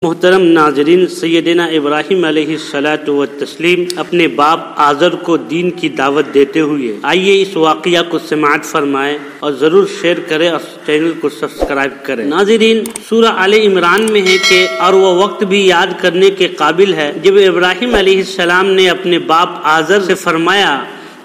محترم ناظرین، سیدنا ابراہیم علیہ الصلاۃ والتسلیم اپنے باپ آزر کو دین کی دعوت دیتے ہوئے آئیے اس واقعہ کو سماعت فرمائیں اور ضرور شیئر کریں اور چینل کو سبسکرائب کریں۔ ناظرین، سورہ آل عمران میں ہے کہ اور وہ وقت بھی یاد کرنے کے قابل ہے جب ابراہیم علیہ السلام نے اپنے باپ آزر سے فرمایا،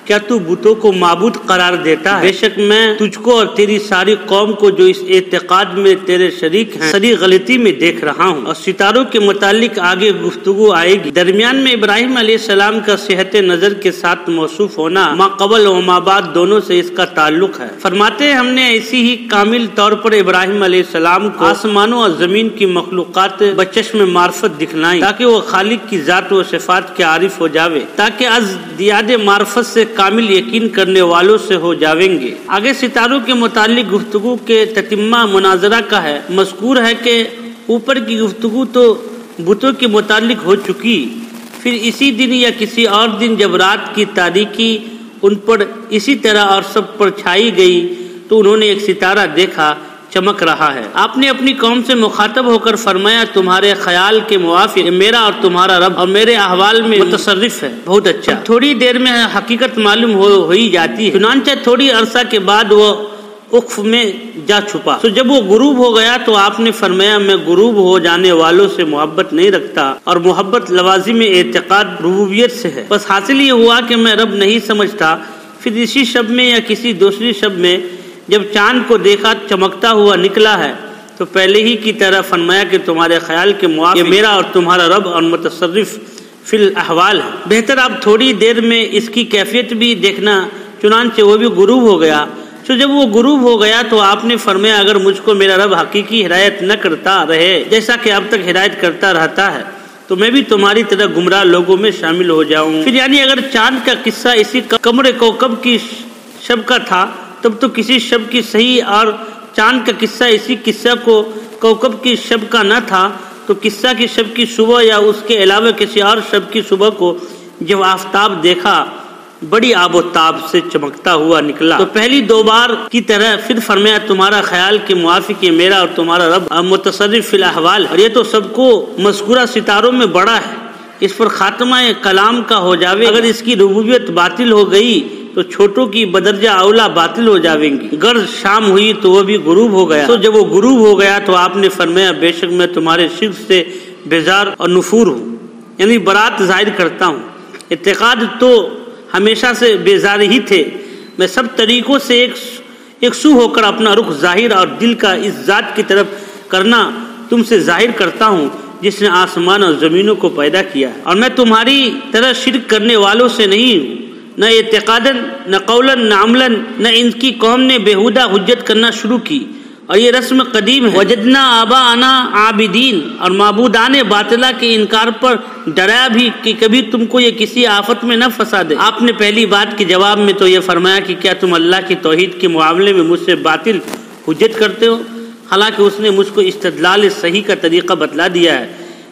کیا تو بتوں کو معبود قرار دیتا ہے؟ بے شک میں تجھ کو اور تیری ساری قوم کو جو اس اعتقاد میں تیرے شریک ہیں سری غلطی میں دیکھ رہا ہوں۔ اور ستاروں کے متعلق آگے گفتگو آئے گی۔ درمیان میں ابراہیم علیہ السلام کا صحت نظر کے ساتھ موصوف ہونا ما قبل و ما بعد دونوں سے اس کا تعلق ہے۔ فرماتے ہیں ہم نے ایسی ہی کامل طور پر ابراہیم علیہ السلام کو آسمانوں اور زمین کی مخلوقات بچشم معرفت دکھلائیں تاکہ وہ خالق کی ذات و صفات کے عارف ہو جاوے، تاکہ از دیاد معرفت سے کامل یقین کرنے والوں سے ہو جاویں گے۔ آگے ستاروں کے متعلق گفتگو کے تتمہ مناظرہ کا ہے۔ مذکور ہے کہ اوپر کی گفتگو تو بتوں کے متعلق ہو چکی، پھر اسی دن یا کسی اور دن جب رات کی تاریکی ان پر اسی طرح اور سب پر چھائی گئی تو انہوں نے ایک ستارہ دیکھا چمک رہا ہے۔ آپ نے اپنی قوم سے مخاطب ہو کر فرمایا، تمہارے خیال کے موافق میرا اور تمہارا رب اور میرے احوال میں متصرف ہے۔ بہت اچھا۔ تھوڑی دیر میں حقیقت معلوم ہو ہی جاتی ہے۔ چنانچہ تھوڑی عرصہ کے بعد وہ افق میں جا چھپا۔ تو جب وہ غروب ہو گیا تو آپ نے فرمایا، میں غروب ہو جانے والوں سے محبت نہیں رکھتا اور محبت لوازم اعتقاد ربوبیت سے ہے۔ بس حاصل یہ ہوا کہ میں رب نہیں سمجھتا۔ پھر اسی شب میں یا کسی دوسری شب میں جب چاند کو دیکھا چمکتا ہوا نکلا ہے تو پہلے ہی کی طرح فرمایا کہ تمہارے خیال کے موافق میرا اور تمہارا رب اور متصرف فی الاحوال ہے۔ بہتر آپ تھوڑی دیر میں اس کی کیفیت بھی دیکھنا۔ چنانچہ وہ بھی غروب ہو گیا۔ تو جب وہ غروب ہو گیا تو آپ نے فرمایا، اگر مجھ کو میرا رب حقیقی ہدایت نہ کرتا رہے جیسا کہ اب تک ہدایت کرتا رہتا ہے تو میں بھی تمہاری طرح گمراہ لوگوں میں شامل ہو جاؤں۔ پھر یعنی اگر چاند کا قصہ اسی قمر کوكب کی شب کا تھا تب تو کسی شب کی صحیح اور چاند کا قصہ اسی قصہ کو کوكب کی شب کا نہ تھا تو قصہ کی شب کی صبح یا اس کے علاوہ کسی اور شب کی صبح کو جب آفتاب دیکھا بڑی آب و تاب سے چمکتا ہوا نکلا تو پہلی دو بار کی طرح پھر فرمایا، تمہارا خیال کے موافق یہ میرا اور تمہارا رب متصرف فی الاحوال۔ اور یہ تو سب کو مذکورہ ستاروں میں بڑا ہے، اس پر خاتمہ کلام کا ہو جاوے۔ اگر اس کی ربوبیت باطل ہو گئی تو چھوٹوں کی بدرجہ اولا باطل ہو جاویں گی۔ غرض شام ہوئی تو وہ بھی غروب ہو گیا۔ تو جب وہ غروب ہو گیا تو آپ نے فرمایا، بے شک میں تمہارے شرک سے بیزار اور نفور ہوں، یعنی برات ظاہر کرتا ہوں۔ اعتقاد تو ہمیشہ سے بیزار ہی تھے۔ میں سب طریقوں سے ایک سو ہو کر اپنا رخ ظاہر اور دل کا اس ذات کی طرف کرنا تم سے ظاہر کرتا ہوں جس نے آسمان اور زمینوں کو پیدا کیا ہے، اور میں تمہاری طرح شرک کرنے والوں سے نہیں ہوں، نہ اعتقاداً نہ قولاً نہ عملاً۔ نہ ان کی قوم نے بےہودہ حجت کرنا شروع کی اور یہ رسم قدیم ہے۔ وجدنا آباءنا عابدین، اور معبودان باطلہ کے انکار پر ڈرایا بھی کہ کبھی تم کو یہ کسی آفت میں نہ پھنسا دے۔ آپ نے پہلی بات کے جواب میں تو یہ فرمایا کہ کیا تم اللہ کی توحید کے معاملے میں مجھ سے باطل حجت کرتے ہو، حالانکہ اس نے مجھ کو استدلال صحیح کا طریقہ بتلا دیا ہے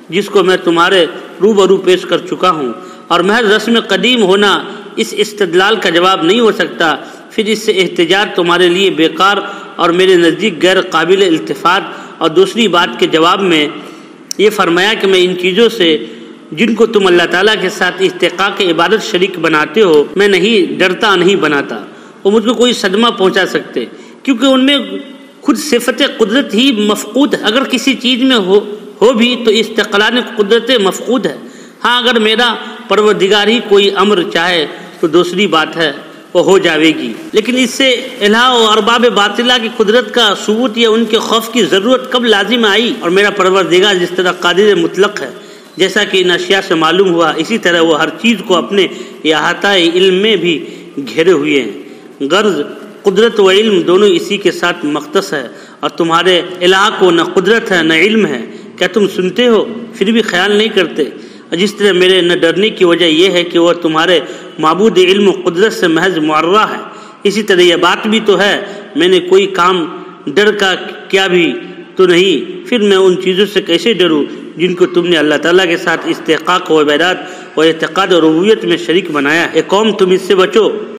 جس کو میں تمہارے روبرو پیش کر چکا ہوں، اور محض رسم قدیم ہونا اس استدلال کا جواب نہیں ہو سکتا۔ پھر اس سے احتجاج تمہارے لیے بیکار اور میرے نزدیک غیر قابل التفات۔ اور دوسری بات کے جواب میں یہ فرمایا کہ میں ان چیزوں سے جن کو تم اللہ تعالیٰ کے ساتھ استحقاق عبادت شریک بناتے ہو میں نہیں ڈرتا، نہیں بناتا۔ وہ مجھ کو کوئی صدمہ پہنچا سکتے کیونکہ ان میں خود صفت قدرت ہی مفقود ہے۔ اگر کسی چیز میں ہو بھی تو استقلال قدرت مفقود ہے۔ ہاں اگر میرا پروردگار ہی کوئی امر چاہے تو دوسری بات ہے، وہ ہو جاوے گی، لیکن اس سے الہ و ارباب باطلہ کی قدرت کا ثبوت یا ان کے خوف کی ضرورت کب لازم آئی؟ اور میرا پروردگار جس طرح قادر مطلق ہے جیسا کہ ان اشیاء سے معلوم ہوا، اسی طرح وہ ہر چیز کو اپنے احاطہ علم میں بھی گھیرے ہوئے ہیں۔ غرض قدرت و علم دونوں اسی کے ساتھ مختص ہے، اور تمہارے الہ کو نہ قدرت ہے نہ علم ہے۔ کیا تم سنتے ہو پھر بھی خیال نہیں کرتے؟ جس طرح میرے نہ ڈرنے کی وجہ یہ ہے کہ وہ تمہارے معبود علم و قدرت سے محض معرہ ہے، اسی طرح یہ بات بھی تو ہے میں نے کوئی کام ڈر کا کیا بھی تو نہیں، پھر میں ان چیزوں سے کیسے ڈروں جن کو تم نے اللہ تعالیٰ کے ساتھ استحقاق و عبادات و اعتقاد و ربوبیت میں شریک بنایا ہے۔ اے قوم، تم اس سے بچو۔